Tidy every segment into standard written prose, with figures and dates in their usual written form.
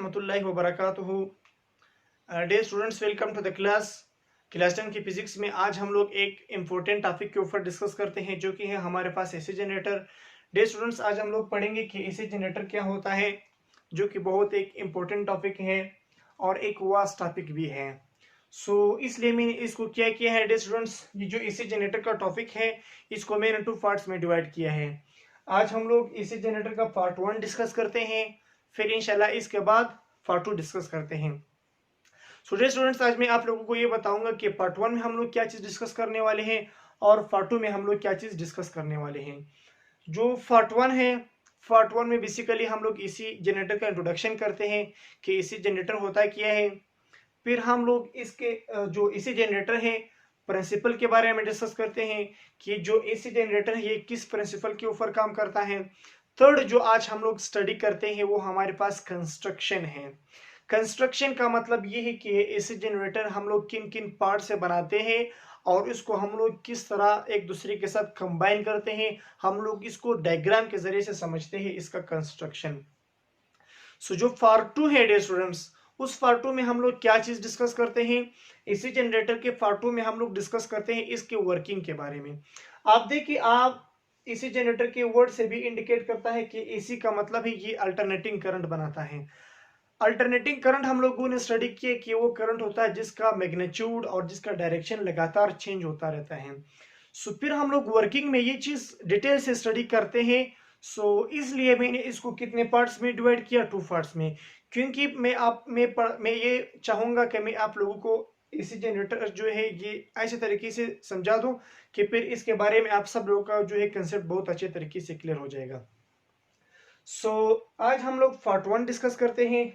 रहमतुल्लाहि व बरकातुहू। Dear students, welcome to the class 10 की फिजिक्स में आज हम लोग एक इम्पोर्टेंट टॉपिक के ऊपर डिस्कस करते हैं, जो कि है हमारे पास एसी जनरेटर। डे स्टूडेंट्स, आज हम लोग पढ़ेंगे कि एसी जनरेटर क्या होता है, जो कि बहुत एक इम्पोर्टेंट टॉपिक है और एक वास्ट टॉपिक भी है। इसलिए मैंने इसको क्या किया है डे स्टूडेंट्स, ये जो एसी जनरेटर का टॉपिक है इसको मैंने 2 पार्ट्स में डिवाइड किया है। आज हम लोग एसी जनरेटर का पार्ट 1 डिस्कस करते हैं, फिर इंशाल्लाह इसके बाद पार्ट 2 डिस्कस करते हैं। डे स्टूडेंट्स, आज मैं आप लोगों को ये बताऊंगा कि पार्ट 1 में हम लोग क्या चीज डिस्कस करने वाले हैं और पार्ट 2 में हम लोग क्या चीज डिस्कस करने वाले हैं। जो पार्ट 1 है, पार्ट 1 में बेसिकली हम लोग एसी जनरेटर का इंट्रोडक्शन करते हैं कि एसी जनरेटर होता क्या है। फिर हम लोग इसके जो एसी जनरेटर है प्रिंसिपल के बारे में डिस्कस करते हैं कि जो एसी जनरेटर है ये किस प्रिंसिपल के ऊपर काम करता है। थर्ड जो आज हम लोग स्टडी करते हैं वो हमारे पास कंस्ट्रक्शन है। कंस्ट्रक्शन का मतलब ये है कि एसी जनरेटर हम लोग किन किन पार्ट से बनाते हैं और इसको हम लोग किस तरह एक दूसरे के साथ कंबाइन करते हैं, हम लोग इसको डायग्राम के जरिए से समझते हैं इसका कंस्ट्रक्शन। जो पार्ट 2 है डे स्टूडेंट्स, उस पार्ट 2 में हम लोग क्या चीज डिस्कस करते हैं। एसी जनरेटर के पार्ट 2 में हम लोग डिस्कस करते हैं इसके वर्किंग के बारे में। आप देखिए, आप एसी जनरेटर के वर्ड से भी इंडिकेट करता है कि एसी का मतलब है ये अल्टरनेटिंग करंट बनाता है। अल्टरनेटिंग करंट हम लोगों ने स्टडी किया कि वो करंट होता है जिसका मैग्नीट्यूड और जिसका डायरेक्शन लगातार चेंज होता रहता है। फिर हम लोग वर्किंग में ये चीज डिटेल से स्टडी करते हैं। इसलिए मैंने इसको कितने पार्ट्स में डिवाइड किया, 2 पार्ट्स में, क्योंकि मैं ये चाहूंगा कि मैं आप लोगों को एसी जनरेटर जो है ये ऐसे तरीके से समझा दूं कि फिर इसके बारे में आप सब लोगों का जो है कंसेप्ट बहुत अच्छे तरीके से क्लियर हो जाएगा। आज हम लोग पार्ट 1 डिस्कस करते हैं,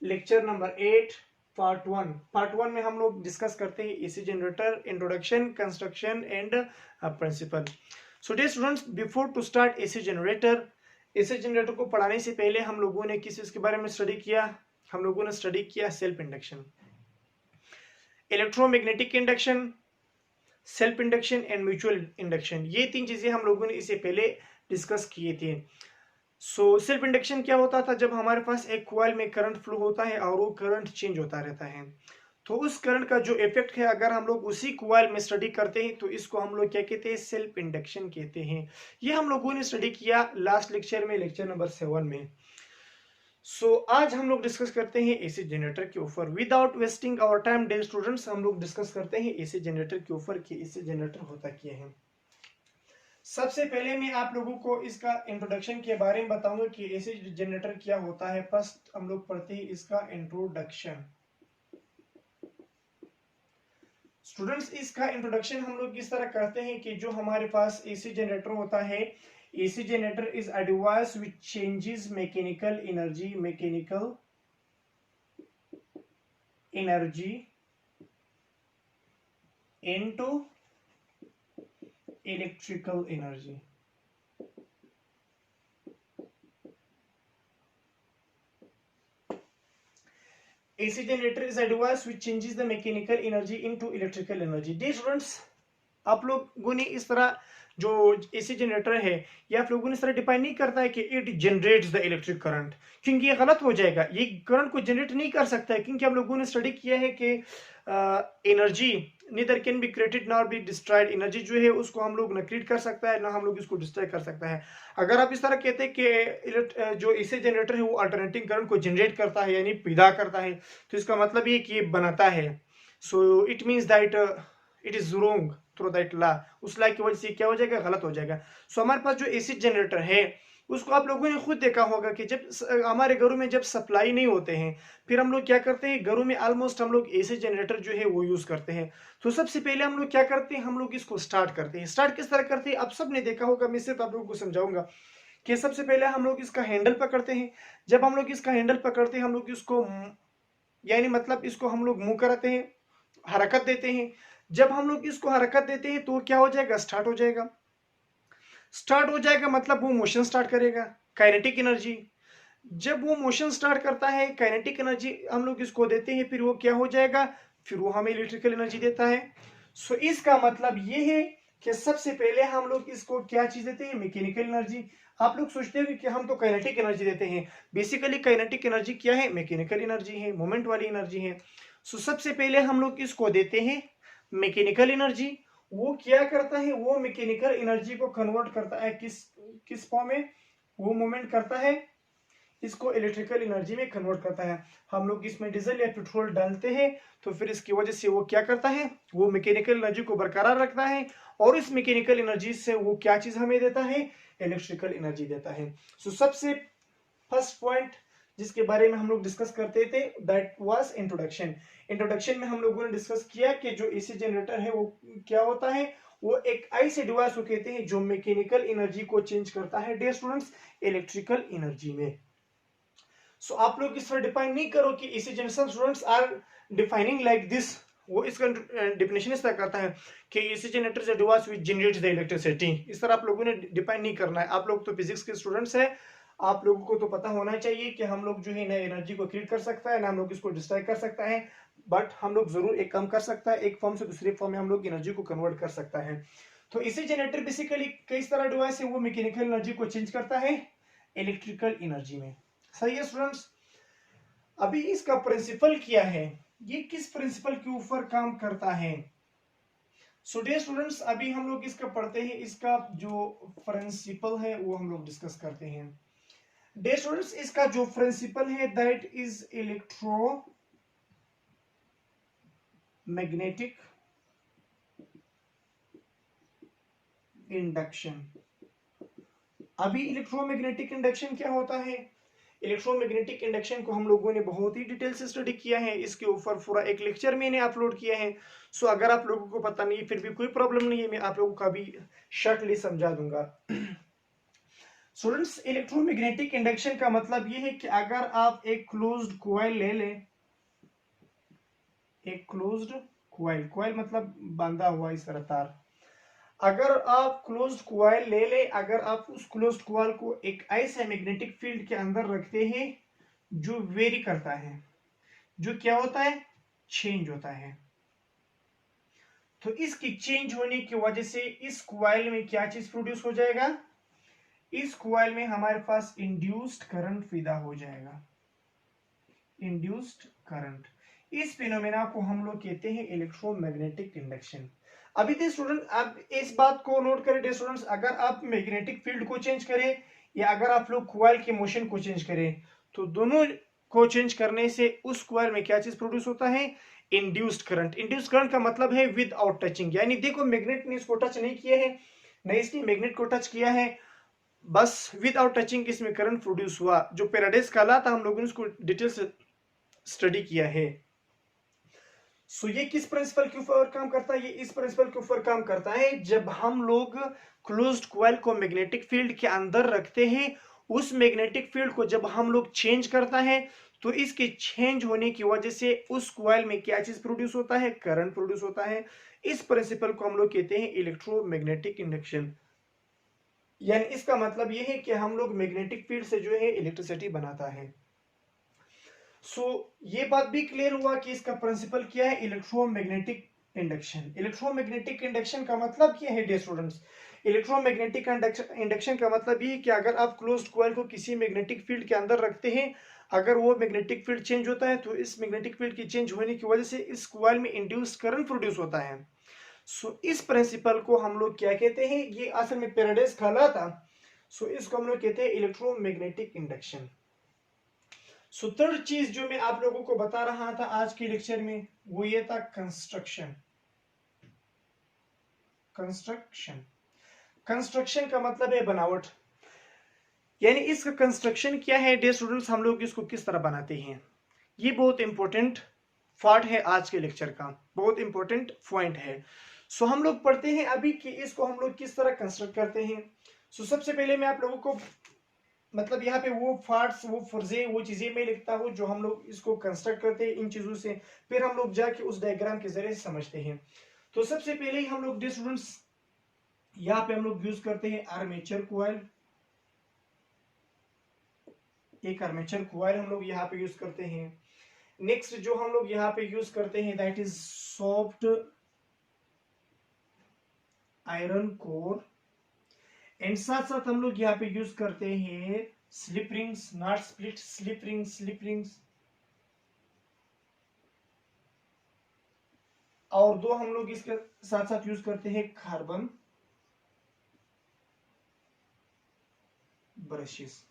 लेक्चर नंबर 8 पार्ट 1। पार्ट 1 में हम लोग डिस्कस करते हैं AC generator, introduction, construction and principle. Dear students, before to start AC generator को पढ़ाने से पहले हम लोगों ने किस चीज के बारे में स्टडी किया। हम लोगों ने स्टडी किया self induction, electromagnetic induction, self induction and mutual induction. ये 3 चीजें हम लोगों ने इससे पहले डिस्कस किए थे। सेल्फ इंडक्शन क्या होता था, जब हमारे पास एक कॉइल में करंट फ्लो होता है और वो करंट चेंज होता रहता है, तो उस करंट का जो इफेक्ट है अगर हम लोग उसी कॉइल में स्टडी करते हैं तो इसको हम लोग क्या कहते हैं, सेल्फ इंडक्शन कहते हैं। ये हम लोगों ने स्टडी किया लास्ट लेक्चर में, लेक्चर नंबर 7 में। आज हम लोग डिस्कस करते हैं एसी जनरेटर के ऊपर। Without wasting our time dear students, हम लोग डिस्कस करते हैं एसी जनरेटर के ऊपर कि एसी जनरेटर होता क्या है। सबसे पहले मैं आप लोगों को इसका इंट्रोडक्शन के बारे में बताऊंगा कि एसी जनरेटर क्या होता है। फर्स्ट हम लोग पढ़ते हैं इसका इंट्रोडक्शन। स्टूडेंट्स, इसका इंट्रोडक्शन हम लोग किस तरह करते हैं कि जो हमारे पास एसी जनरेटर होता है, AC generator is a device which changes mechanical energy into electrical energy. AC generator is a device which changes the mechanical energy into electrical energy. Dear students, आप लोगों ने इस तरह जो एसी जनरेटर है ये आप लोगों ने इस तरह डिफाइन नहीं करता है कि it generates the electric current, क्योंकि ये गलत हो जाएगा। ये करंट को जनरेट नहीं कर सकता है, क्योंकि हम लोगों ने स्टडी किया है कि energy neither can be created nor be destroyed. Energy जो है उसको हम लोग न क्रिएट कर सकता है ना हम लोग इसको डिस्ट्रॉय कर सकता है। अगर आप इस तरह कहते हैं कि जो एसी जनरेटर है वो अल्टरनेटिंग करंट को जनरेट करता है यानी पैदा करता है, तो इसका मतलब ये कि ये बनाता है। It means that it is wrong through that law. उस लॉ की वजह से क्या हो जाएगा, गलत हो जाएगा। हमारे पास जो एसी जनरेटर है उसको आप लोगों ने खुद देखा होगा कि जब हमारे घरों में जब सप्लाई नहीं होते हैं, फिर हम लोग क्या करते हैं, घरों में ऑलमोस्ट हम लोग एसी जनरेटर जो है वो यूज करते हैं। तो सबसे पहले हम लोग क्या करते हैं, हम लोग इसको स्टार्ट करते हैं। स्टार्ट किस तरह करते हैं आप सब ने देखा होगा, मैं सिर्फ आप लोगों को समझाऊंगा कि सबसे पहले हम लोग इसका हैंडल पकड़ते हैं। जब हम लोग इसका हैंडल पकड़ते हैं हम लोग इसको यानी मतलब इसको हम लोग मूव कराते हैं, हरकत देते हैं। जब हम लोग इसको हरकत देते हैं तो क्या हो जाएगा, स्टार्ट हो जाएगा। स्टार्ट हो जाएगा मतलब वो मोशन स्टार्ट करेगा, काइनेटिक एनर्जी। जब वो मोशन स्टार्ट करता है, काइनेटिक एनर्जी हम लोग इसको देते हैं, फिर वो क्या हो जाएगा, फिर वो हमें इलेक्ट्रिकल एनर्जी देता है। इसका मतलब ये है कि सबसे पहले हम लोग इसको क्या चीज देते हैं, मैकेनिकल एनर्जी। आप लोग सोचते हो कि हम तो काइनेटिक एनर्जी देते हैं, बेसिकली काइनेटिक एनर्जी क्या है, मैकेनिकल एनर्जी है, मोमेंट वाली एनर्जी है। सो सबसे पहले हम लोग इसको देते हैं मैकेनिकल एनर्जी। वो क्या करता है, वो मैकेनिकल एनर्जी को कन्वर्ट करता है किस किस फॉर्म में, वो मूवमेंट करता है, इसको इलेक्ट्रिकल एनर्जी में कन्वर्ट करता है। हम लोग इसमें डीजल या पेट्रोल डालते हैं तो फिर इसकी वजह से वो क्या करता है, वो मैकेनिकल एनर्जी को बरकरार रखता है, और इस मैकेनिकल एनर्जी से वो क्या चीज हमें देता है, इलेक्ट्रिकल एनर्जी देता है। सो सबसे फर्स्ट पॉइंट जिसके बारे में हम लोग डिस्कस करते थे, दैट वाज इंट्रोडक्शन। इंट्रोडक्शन में हम लोगों ने डिस्कस किया कि जो एसी जनरेटर है वो क्या होता है, वो एक ऐसे डिवाइस को कहते हैं जो मैकेनिकल एनर्जी को चेंज करता है डियर स्टूडेंट्स इलेक्ट्रिकल एनर्जी में। सो आप लोग इस पर डिफाइन नहीं करो कि AC generation, students are defining like this. वो इसका डिफिनेशन इस तरह करता है कि AC generator is a device which generates the electricity. इस तरह आप लोगों ने डिफाइन नहीं करना है। आप लोग तो फिजिक्स के स्टूडेंट्स हैं, आप लोगों को तो पता होना चाहिए कि हम लोग जो है ना एनर्जी को क्रिएट कर सकता है ना हम लोग इसको डिस्ट्रॉय कर सकता है, बट हम लोग जरूर एक काम कर सकता है, एक फॉर्म से दूसरे फॉर्म में हम लोग एनर्जी को कन्वर्ट कर सकता है। तो एसी जनरेटर बेसिकली कई तरह डिवाइस है, वो मैकेनिकल एनर्जी को चेंज करता है इलेक्ट्रिकल एनर्जी में। सही है स्टूडेंट्स। अभी इसका प्रिंसिपल क्या है, ये किस प्रिंसिपल के ऊपर काम करता है। सो डियर स्टूडेंट्स, अभी हम लोग इसका पढ़ते हैं, इसका जो प्रिंसिपल है वो हम लोग डिस्कस करते हैं। डियर स्टूडेंट्स, इसका जो प्रिंसिपल है दैट इज इलेक्ट्रोमैग्नेटिक इंडक्शन। अभी इलेक्ट्रोमैग्नेटिक इंडक्शन क्या होता है, इलेक्ट्रोमैग्नेटिक इंडक्शन को हम लोगों ने बहुत ही डिटेल से स्टडी किया है, इसके ऊपर पूरा एक लेक्चर मैंने अपलोड किया है। सो अगर आप लोगों को पता नहीं फिर भी कोई प्रॉब्लम नहीं है, मैं आप लोगों का भी शॉर्टली समझा दूंगा। स्टूडेंट्स, इलेक्ट्रोमैग्नेटिक इंडक्शन का मतलब ये है कि अगर आप एक क्लोज्ड कॉइल ले लें, एक क्लोज्ड कॉइल, कॉइल मतलब बांधा हुआ इस तरह तार, अगर आप क्लोज्ड कॉइल ले ले, अगर आप उस क्लोज्ड कॉइल को एक ऐसे मैग्नेटिक फील्ड के अंदर रखते हैं जो वेरी करता है, जो क्या होता है, चेंज होता है, तो इसकी चेंज होने की वजह से इस कॉइल में क्या चीज प्रोड्यूस हो जाएगा, इस कॉइल में हमारे पास इंड्यूस्ड करंट पैदा हो जाएगा, इंड्यूस्ड करंट। इस फिनोमेना को हम लोग कहते हैं इलेक्ट्रोमैग्नेटिक इंडक्शन। अभी थे स्टूडेंट, आप इस बात को नोट करें स्टूडेंट्स, अगर आप मैग्नेटिक फील्ड को चेंज करें या अगर आप लोग कॉइल के मोशन को चेंज करें, तो दोनों को चेंज करने से उस कॉइल में क्या चीज प्रोड्यूस होता है, इंड्यूस्ड करंट। इंड्यूस्ड करंट का मतलब है विदाउट टचिंग, यानी देखो मैग्नेट ने इसको टच नहीं किया है, नहीं इसने मैग्नेट को टच किया है, बस विदाउट टचिंग इसमें करंट प्रोड्यूस हुआ, जो पैराडाइज का लॉ था हम लोगों ने उसको डिटेल से स्टडी किया है। सो ये किस प्रिंसिपल के ऊपर काम करता है, ये इस प्रिंसिपल के ऊपर काम करता है जब हम लोग क्लोज्ड कॉइल को मैग्नेटिक फील्ड के अंदर रखते हैं, उस मैग्नेटिक फील्ड को जब हम लोग चेंज करता है तो इसके चेंज होने की वजह से उस कॉइल में क्या चीज प्रोड्यूस होता है, करंट प्रोड्यूस होता है। इस प्रिंसिपल को हम लोग कहते हैं इलेक्ट्रोमैग्नेटिक इंडक्शन। यानी इसका मतलब यह है कि हम लोग मैग्नेटिक फील्ड से जो है इलेक्ट्रिसिटी बनाता है। सो ये बात भी क्लियर हुआ कि इसका प्रिंसिपल क्या है, इलेक्ट्रोमैग्नेटिक इंडक्शन। इलेक्ट्रोमैग्नेटिक इंडक्शन का मतलब क्या है डियर स्टूडेंट्स, इलेक्ट्रोमैग्नेटिक इंडक्शन का मतलब ये है कि अगर आप क्लोज्ड कॉइल को किसी मैग्नेटिक फील्ड के अंदर रखते हैं, अगर वो मैग्नेटिक फील्ड चेंज होता है तो इस मैग्नेटिक फील्ड की चेंज होने की वजह से इस कॉइल में इंड्यूस्ड करंट प्रोड्यूस होता है। सो इस प्रिंसिपल को हम लोग क्या कहते हैं, ये असल में पैराडाइज का लॉ था, सो इसको हम लोग कहते हैं इलेक्ट्रोमैग्नेटिक इंडक्शन। सो थर्ड चीज जो मैं आप लोगों को बता रहा था आज के लेक्चर में, वो ये था कंस्ट्रक्शन। कंस्ट्रक्शन, कंस्ट्रक्शन का मतलब है बनावट, यानी इसका कंस्ट्रक्शन क्या है डियर स्टूडेंट्स, हम लोग इसको किस तरह बनाते हैं, ये बहुत इंपॉर्टेंट पार्ट है आज के लेक्चर का, बहुत इंपॉर्टेंट पॉइंट है। सो हम लोग पढ़ते हैं अभी कि इसको हम लोग किस तरह कंस्ट्रक्ट करते हैं। सो सबसे पहले मैं आप लोगों को मतलब यहाँ पे वो पार्ट्स, वो फर्जे, वो चीजें मैं लिखता हूँ जो हम लोग इसको कंस्ट्रक्ट करते हैं इन चीजों से, फिर हम लोग जाके उस डायग्राम के जरिए से समझते हैं। तो सबसे पहले ही हम लोग डियर स्टूडेंट्स यहाँ पे हम लोग यूज करते हैं आर्मेचर कॉइल, एक आर्मेचर कॉइल हम लोग यहाँ पे यूज करते हैं। नेक्स्ट जो हम लोग यहाँ पे यूज करते हैं that is soft iron core, and साथ साथ हम लोग यहाँ पे यूज करते हैं slip rings, not split, slip rings, slip rings. और दो हम लोग इसके साथ साथ यूज करते हैं कार्बन ब्रशेस।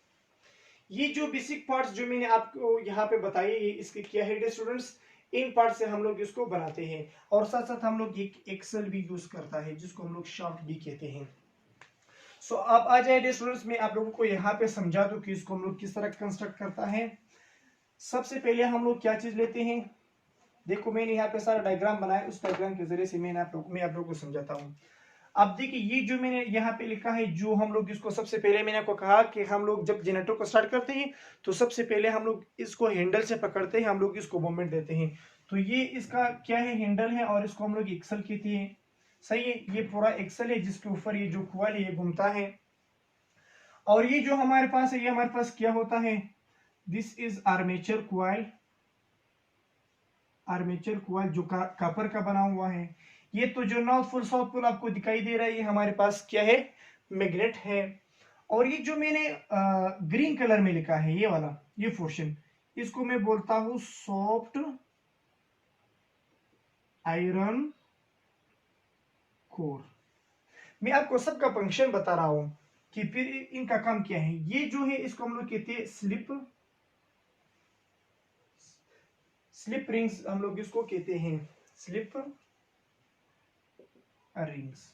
ये जो बेसिक पार्ट्स जो मैंने आपको यहाँ पे बताई, इसके क्या है स्टूडेंट्स, इन पार्ट से हम लोग इसको बनाते हैं। और साथ साथ हम लोग एक एक्सेल भी यूज करता है जिसको हम लोग शाफ्ट भी कहते हैं। सो अब आ जाए स्टूडेंट्स, मैं आप लोगों को यहाँ पे समझा दूं कि इसको हम लोग किस तरह कंस्ट्रक्ट करता है। सबसे पहले हम लोग क्या चीज लेते हैं, देखो मैंने यहाँ पे सारा डायग्राम बनाया, उस डायग्राम के जरिए से मैं आप लोगों को समझाता हूँ। अब देखिए ये जो मैंने यहाँ पे लिखा है, जो हम लोग इसको सबसे पहले मैंने आपको कहा कि हम लोग जब जनरेटर को स्टार्ट करते हैं तो सबसे पहले हम लोग इसको हैंडल से पकड़ते हैं, हम लोग इसको मूवमेंट देते हैं। तो ये इसका क्या है, हैंडल है, और इसको हम लोग एक्सल कहते हैं। सही है, ये पूरा एक्सल है जिसके ऊपर ये जो कुआल है ये घूमता है। और ये जो हमारे पास है, ये हमारे पास क्या होता है, this is armature coil. Armature coil जो कॉपर का बना हुआ है। ये तो जो नॉर्थ पोल साउथ पोल आपको दिखाई दे रहा है, ये हमारे पास क्या है, मैग्नेट है। और ये जो मैंने ग्रीन कलर में लिखा है, ये वाला ये पोर्शन, इसको मैं बोलता हूं सॉफ्ट आयरन कोर। मैं आपको सबका फंक्शन बता रहा हूं कि फिर इनका काम क्या है। ये जो है इसको हम लोग कहते हैं स्लिप रिंग्स, हम लोग इसको कहते हैं स्लिप रिंग्स।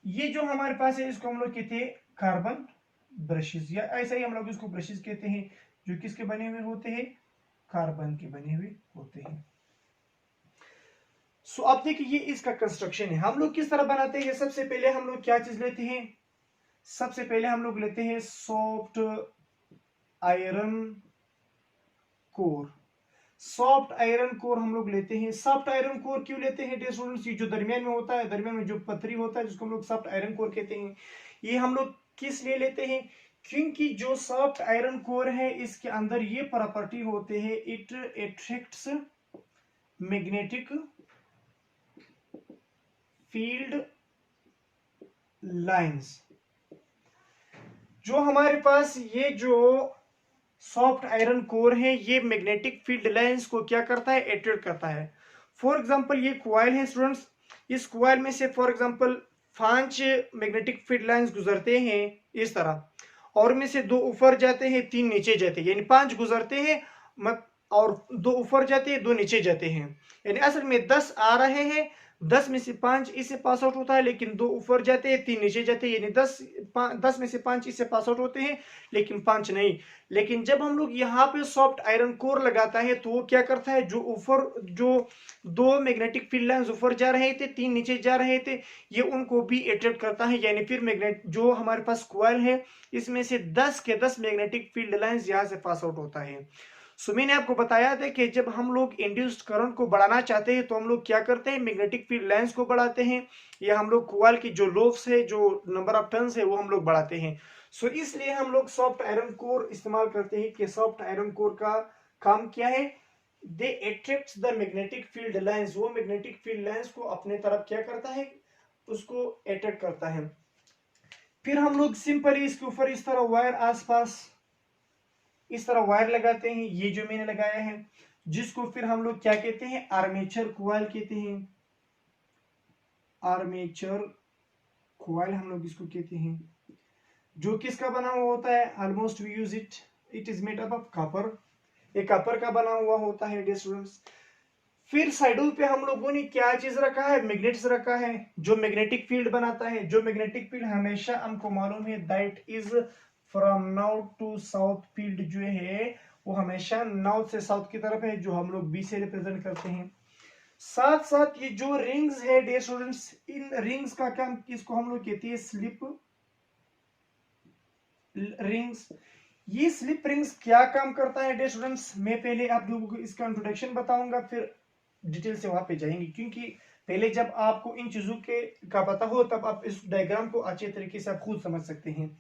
ये जो हमारे पास है इसको हम लोग कहते हैं कार्बन ब्रशेस, या ऐसा ही हम लोग इसको ब्रशेस कहते हैं, जो किसके बने हुए होते हैं, कार्बन के बने हुए होते हैं। सो अब देखिए ये इसका कंस्ट्रक्शन है, हम लोग किस तरह बनाते हैं। सबसे पहले हम लोग क्या चीज लेते हैं, सबसे पहले हम लोग लेते हैं soft iron core. Soft iron core हम लोग लेते हैं। सॉफ्ट आयरन कोर क्यों लेते हैं डियर स्टूडेंट्स, ये जो दरमियान में होता है, दरमियान में जो पथरी होता है जिसको हम लोग सॉफ्ट आयरन कोर कहते हैं, ये हम लोग किस लिए लेते हैं, क्योंकि जो सॉफ्ट आयरन कोर है इसके अंदर ये प्रॉपर्टी होते हैं, it attracts magnetic field lines. जो हमारे पास ये जो सॉफ्ट आयरन कोर है, ये मैग्नेटिक फील्ड लाइंस को क्या करता है, अट्रैक्ट करता है। फॉर एग्जांपल ये कॉइल है स्टूडेंट्स, इस कॉइल में से for example 5 magnetic field lines गुजरते हैं इस तरह, और में से 2 ऊपर जाते हैं, 3 नीचे जाते हैं, यानी 5 गुजरते हैं और 2 ऊपर जाते हैं, 2 नीचे जाते हैं, यानी असल में 10 आ रहे हैं, 10 में से 5 इससे पास आउट होता है, लेकिन 2 ऊपर जाते हैं, 3 नीचे जाते हैं, यानी 10 में से 5 इससे पास आउट होते हैं, लेकिन 5 नहीं। लेकिन जब हम लोग यहाँ पे सॉफ्ट आयरन कोर लगाता है तो वो क्या करता है, जो ऊपर जो 2 मैग्नेटिक फील्ड लाइंस ऊपर जा रहे थे, 3 नीचे जा रहे थे, ये उनको भी अट्रैक्ट करता है, यानी फिर मैग्नेट जो हमारे पास कॉइल है इसमें से 10 के 10 मैग्नेटिक फील्ड लाइंस यहाँ से पास आउट होता है। सो मैंने आपको बताया था कि जब हम लोग इंड्यूस्ड करंट को बढ़ाना चाहते हैं तो हम लोग क्या करते हैं, मैग्नेटिक फील्ड लाइंस को बढ़ाते हैं, या हम लोग कॉइल की जो लोब्स है, जो नंबर ऑफ टर्न्स है, वो हम लोग बढ़ाते हैं। सो इसलिए हम लोग सॉफ्ट आयरन कोर इस्तेमाल करते हैं कि सॉफ्ट आयरन कोर का काम क्या है, they attracts the magnetic field lines, वो मैग्नेटिक फील्ड लाइंस को अपने तरफ क्या करता है, उसको अट्रैक्ट करता है। फिर हम लोग सिंपली इसके ऊपर इस तरह वायर आसपास इस तरह वायर लगाते हैं, ये जो मैंने लगाया है, जिसको फिर हम लोग क्या कहते हैं, आर्मेचर कॉइल कहते हैं। आर्मेचर कॉइल हम लोग इसको कहते हैं, जो किसका बना हुआ होता है, almost we use it is made up of copper, ये कॉपर का बना हुआ होता है डियर स्टूडेंट्स। फिर साइडों पे हम लोगों ने क्या चीज रखा है, मैग्नेट्स रखा है, जो मैग्नेटिक फील्ड बनाता है। जो मैग्नेटिक फील्ड हमेशा हमको मालूम है that is from north to south, field जो है वो हमेशा नॉर्थ से साउथ की तरफ है, जो हम लोग बी से रिप्रेजेंट करते हैं। साथ साथ ये जो रिंग्स है डियर स्टूडेंट्स, इन रिंग्स का काम, इसको हम लोग कहते हैं स्लिप रिंग्स। ये स्लिप रिंग्स क्या काम करता है डियर स्टूडेंट्स, मैं पहले आप लोगों को इसका इंट्रोडक्शन बताऊंगा, फिर डिटेल से वहां पे जाएंगे, क्योंकि पहले जब आपको इन चीजों के का पता हो तब आप इस डायग्राम को अच्छे तरीके से आप खुद समझ सकते हैं।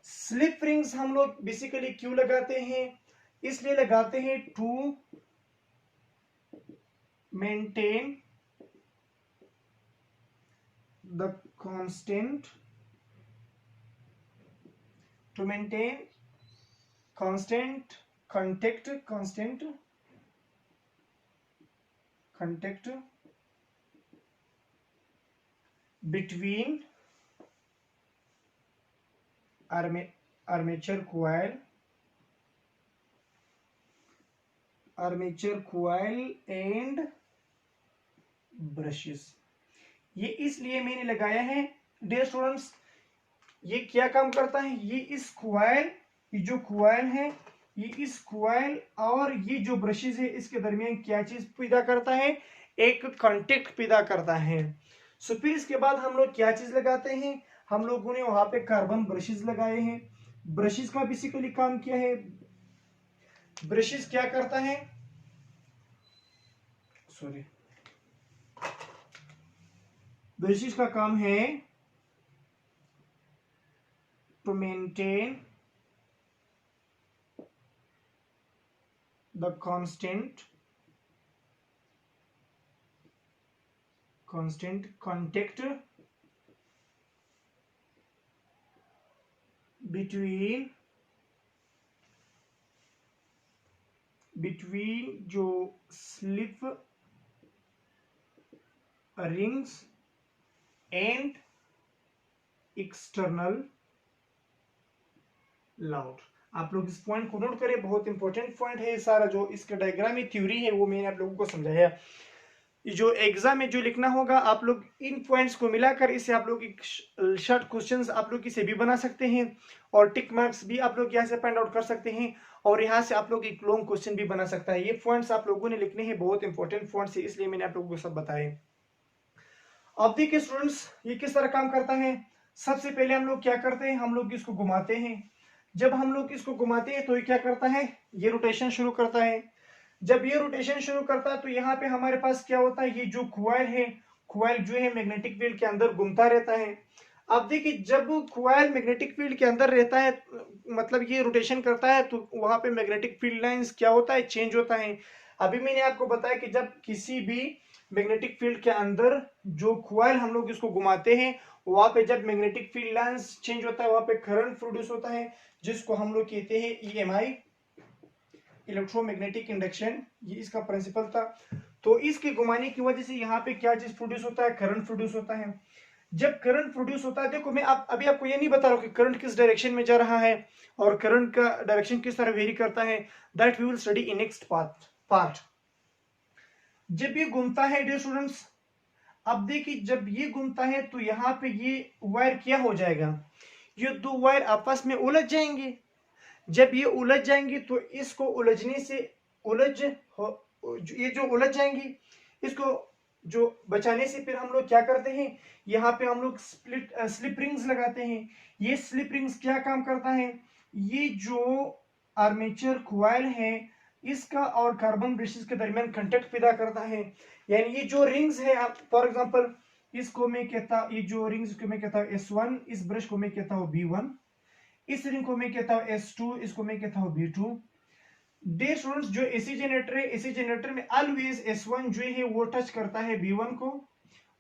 स्लिप रिंग्स हम लोग बेसिकली क्यों लगाते हैं, इसलिए लगाते हैं to maintain the constant to maintain constant contact between armature coil and brushes। ये इसलिए मैंने लगाया है डियर स्टूडेंट्स, ये क्या काम करता है, ये इस कॉइल, ये जो कॉइल है, ये इस कॉइल और ये जो ब्रशेस है इसके दरमियान क्या चीज पैदा करता है, एक कांटेक्ट पैदा करता है। सो फिर इसके बाद हम लोग क्या चीज लगाते हैं, हम लोगों ने वहां पे कार्बन ब्रशेस लगाए हैं। ब्रशेस का बेसिकली काम क्या है, ब्रशेस क्या करता है, सॉरी, ब्रशेस का काम है to maintain the constant contact between जो slip rings and external load. आप लोग इस पॉइंट को नोट करें, बहुत इंपॉर्टेंट पॉइंट है। सारा जो इसका डायग्राम में थ्योरी है वो मैंने आप लोगों को समझाया। जो एग्जाम में जो लिखना होगा आप लोग इन पॉइंट्स को मिलाकर इसे आप लोग एक शॉर्ट क्वेश्चंस आप लोग इसे भी बना सकते हैं और टिक मार्क्स भी आप लोग यहाँ से फाइंड आउट कर सकते हैं और यहाँ से आप लोग एक लॉन्ग क्वेश्चन भी बना सकता है। ये पॉइंट्स आप लोगों ने लिखने हैं, बहुत इंपॉर्टेंट पॉइंट्स है, इसलिए मैंने आप लोगों को सब बताए। अब देखिए स्टूडेंट्स, ये किस तरह काम करता है। सबसे पहले हम लोग क्या करते हैं, हम लोग इसको घुमाते हैं। जब हम लोग इसको घुमाते हैं तो ये क्या करता है, ये रोटेशन शुरू करता है। जब ये रोटेशन शुरू करता है तो यहाँ पे हमारे पास क्या होता है, ये जो कॉइल है, कॉइल जो है मैग्नेटिक फील्ड के अंदर घूमता रहता है। अब देखिए जब कॉइल मैग्नेटिक फील्ड के अंदर रहता है, मतलब ये रोटेशन करता है, तो वहां पे मैग्नेटिक फील्ड लाइंस क्या होता है, चेंज होता है। अभी मैंने आपको बताया कि जब किसी भी मैग्नेटिक फील्ड के अंदर जो कॉइल हम लोग इसको घुमाते हैं, वहां पे जब मैग्नेटिक फील्ड लाइंस चेंज होता है, वहां पे करंट प्रोड्यूस होता है, जिसको हम लोग कहते हैं ईएमआई, इलेक्ट्रोमैग्नेटिक इंडक्शन। ये इसका प्रिंसिपल था। तो इसके घुमाने की वजह से यहाँ पे क्या चीज प्रोड्यूस होता है, करंट प्रोड्यूस होता है। जब करंट प्रोड्यूस होता है, देखो मैं अभी आपको ये नहीं बता रहा हूँ कि करंट किस डायरेक्शन में जा रहा है और करंट का डायरेक्शन किस तरह वेरी करता है, that we will study in next part. जब ये घूमता है डियर स्टूडेंट्स, अब देखिए जब ये घूमता है तो यहाँ पे ये वायर क्या हो जाएगा, ये दो वायर आपस में उलझ जाएंगे। जब ये उलझ जाएंगी तो इसको उलझने से ये जो उलझ जाएंगी, इसको जो बचाने से फिर हम लोग क्या करते हैं, यहाँ पे हम लोग स्लिप रिंग्स लगाते हैं। ये स्लिप रिंग्स क्या काम करता है, ये जो आर्मेचर कॉइल है इसका और कार्बन ब्रशेस के दरमियान कांटेक्ट पैदा करता है। यानी ये जो रिंग्स है, फॉर एग्जांपल इसको मैं कहता, ये जो रिंग्स को मैं कहता हूँ S1, इस ब्रश को मैं कहता हूँ B1, इस रिंग को मैं कहता हूँ S2, इसको मैं कहता हूँ B2। डियर स्टूडेंट्स, जो एसी जनरेटर है, एसी जनरेटर में ऑलवेज S1 जो है वो टच करता है B1 को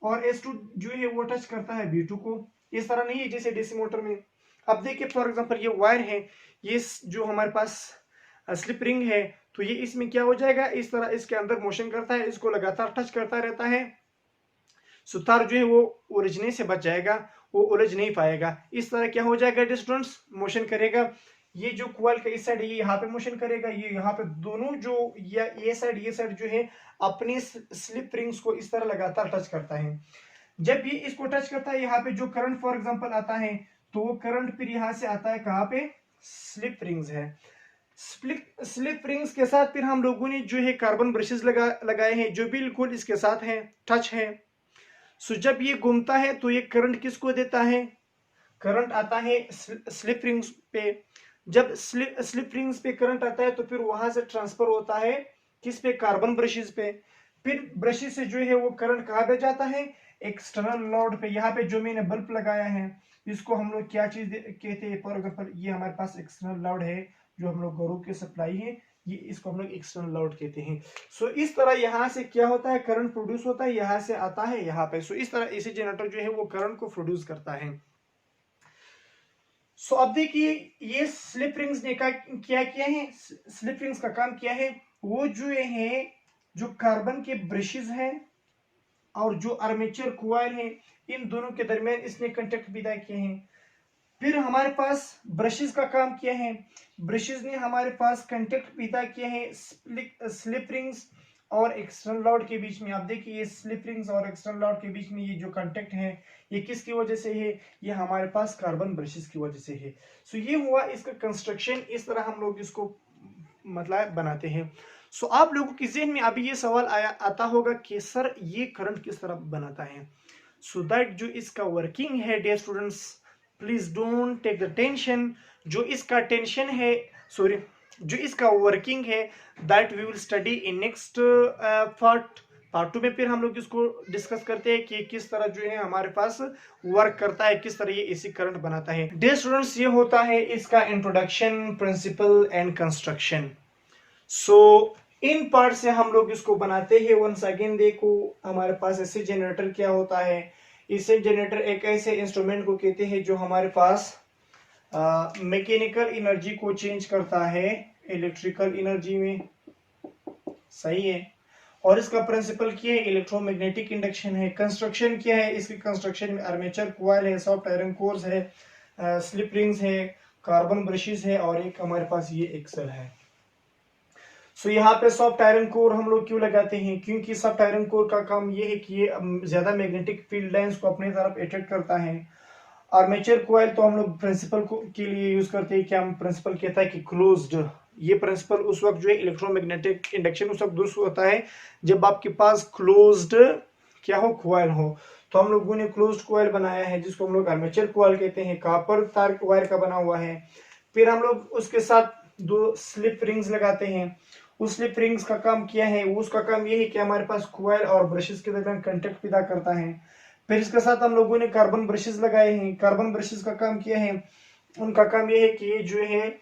और S2 जो है वो टच करता है B2 को। इस तरह नहीं है जैसे डीसी मोटर में। अब देखिए फॉर एग्जांपल ये वायर है, ये जो हमारे पास स्लिप रिंग है, तो ये इसमें क्या हो जाएगा, इस तरह इसके अंदर मोशन करता है, इसको लगातार टच करता रहता है। सुतार जो है वो उलझने से बच जाएगा, वो उलझ नहीं पाएगा। इस तरह क्या हो जाएगा डिस्टेंस मोशन करेगा। ये जो कॉइल का इस साइड, ये यहाँ पे मोशन करेगा, ये यहाँ पे दोनों जो ये साइड जो है अपने स्लिप रिंग्स को इस तरह लगातार टच करता है। जब ये इसको टच करता है, यहाँ पे जो करंट फॉर एग्जांपल आता है, तो वो करंट फिर यहाँ से आता है कहाँ पे, स्लिप रिंग्स है। स्लिप रिंग्स के साथ फिर हम लोगों ने जो है कार्बन ब्रशेस लगाए हैं जो बिल्कुल इसके साथ हैं, टच है। सो जब ये घूमता है तो ये करंट किसको देता है, करंट आता है स्लिप रिंग्स पे। जब स्लिप रिंग्स पे करंट आता है तो फिर वहां से ट्रांसफर होता है किस पे, कार्बन ब्रशेस पे। फिर ब्रशेस से जो है वो करंट कहाँ पे जाता है, एक्सटर्नल लोड पे। यहाँ पे जो मैंने बल्ब लगाया है इसको हम लोग क्या चीज कहते हैं, फॉर एग्जाम्पल ये हमारे पास एक्सटर्नल लोड है जो हम लोग घरों की सप्लाई है, ये इसको हम लोग एक्सटर्नल लोड कहते हैं। सो इस तरह यहाँ से क्या होता है, करंट प्रोड्यूस होता है, यहाँ से आता है यहाँ पे। सो इस तरह एसी जनरेटर जो है वो करंट को प्रोड्यूस करता है। सो अब देखिए ये स्लिप रिंग्स ने क्या किया है, स्लिप रिंग्स का काम क्या है, वो जो है जो कार्बन के ब्रशेस हैं और जो आर्मेचर कॉइल है, इन दोनों के दरमियान इसने कंटैक्ट पैदा किए हैं। फिर हमारे पास ब्रशेस का काम किया है, ब्रशेस ने हमारे पास कंटैक्ट पैदा किया है स्लिप रिंग्स और एक्सटर्नल लोड के बीच में। आप देखिए ये स्लिप रिंग्स और एक्सटर्नल लोड के बीच में ये जो कांटेक्ट है ये किसकी वजह से है, ये हमारे पास कार्बन ब्रशेस की वजह से है। सो ये हुआ इसका कंस्ट्रक्शन, इस तरह हम लोग इसको मतलब बनाते हैं। सो आप लोगों के जहन में अभी ये सवाल आता होगा कि सर ये करंट किस तरह बनाता है। सो दैट जो इसका वर्किंग है dear students, please don't take the tension. जो इसका टेंशन है, सॉरी, जो इसका वर्किंग है that we will study in next part 2 में। फिर हम लोग इसको डिस्कस करते हैं कि किस तरह जो है हमारे पास वर्क करता है, किस तरह ये एसी करंट बनाता है। डियर स्टूडेंट्स ये होता है इसका introduction, principle and construction. So in part से हम लोग इसको बनाते हैं। वंस अगेन देखो हमारे पास एसी जनरेटर क्या होता है। एसी जनरेटर एक ऐसे इंस्ट्रूमेंट को कहते हैं जो हमारे पास मैकेनिकल एनर्जी को चेंज करता है इलेक्ट्रिकल एनर्जी में, सही है। और इसका प्रिंसिपल क्या है, इलेक्ट्रोमैग्नेटिक इंडक्शन है। कंस्ट्रक्शन क्या है, इसके कंस्ट्रक्शन में आर्मेचर कॉइल है, सॉफ्ट आयरन कोर्स है, स्लिप रिंग्स है, कार्बन ब्रशेस है और एक हमारे पास ये एक्सल है। सो यहाँ पे सॉफ्ट आयरन कोर हम लोग क्यों लगाते हैं, क्योंकि सॉफ्ट आयरन कोर का काम ये है कि ये ज्यादा मैग्नेटिक फील्ड लाइंस को अपनी तरफ अट्रैक्ट करता है। आर्मेचर कॉइल तो हम लोग प्रिंसिपल के लिए यूज करते हैं, क्या हम प्रिंसिपल कहता है कि क्लोज्ड। ये प्रिंसिपल उस वक्त जो है इलेक्ट्रोमैग्नेटिक इंडक्शन उस वक्त दुरुस्त होता है जब आपके पास क्लोज्ड क्या हो, कॉइल हो। तो हम लोगों ने क्लोज्ड कॉइल बनाया है जिसको हम लोग आर्मेचर कॉइल कहते हैं, कॉपर तार वायर का बना हुआ है। फिर हम लोग उसके साथ 2 स्लिप रिंग्स लगाते हैं। उस स्लिप रिंग्स का काम क्या है, उसका काम ये है कि हमारे पास कॉइल और ब्रशेस के दरमियान कंटैक्ट पैदा करता है। फिर इसके साथ हम लोगों ने कार्बन ब्रशेस लगाए हैं। कार्बन ब्रशेस का काम क्या है, उनका काम ये है कि ये जो है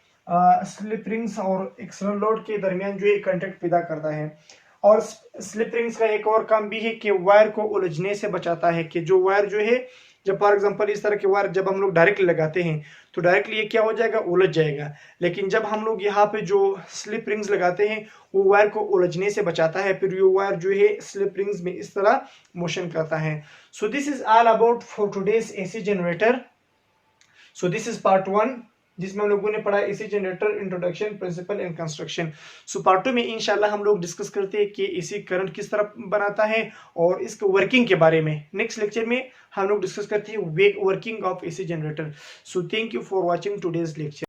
स्लिप रिंग्स और एक्सटर्नल लोड के दरमियान जो है कंटैक्ट पैदा करता है। और स्लिप रिंग्स का एक और काम भी है कि वायर को उलझने से बचाता है, कि जो वायर जो है, जब फॉर एग्जांपल इस तरह के वायर जब हम लोग डायरेक्टली लगाते हैं तो डायरेक्टली ये क्या हो जाएगा, उलझ जाएगा। लेकिन जब हम लोग यहाँ पे जो स्लिप रिंग्स लगाते हैं वो वायर को उलझने से बचाता है। फिर ये वायर जो है स्लिप रिंग्स में इस तरह मोशन करता है। So this is all about for today's AC generator. So this is part 1 जिसमें हम लोगों ने पढ़ा AC generator, introduction, principle and construction. So part 2 में इंशाल्लाह हम लोग डिस्कस करते हैं कि एसी करंट किस तरह बनाता है और इसके वर्किंग के बारे में। नेक्स्ट लेक्चर में हम लोग डिस्कस करते हैं working of AC generator. So thank you for watching today's lecture.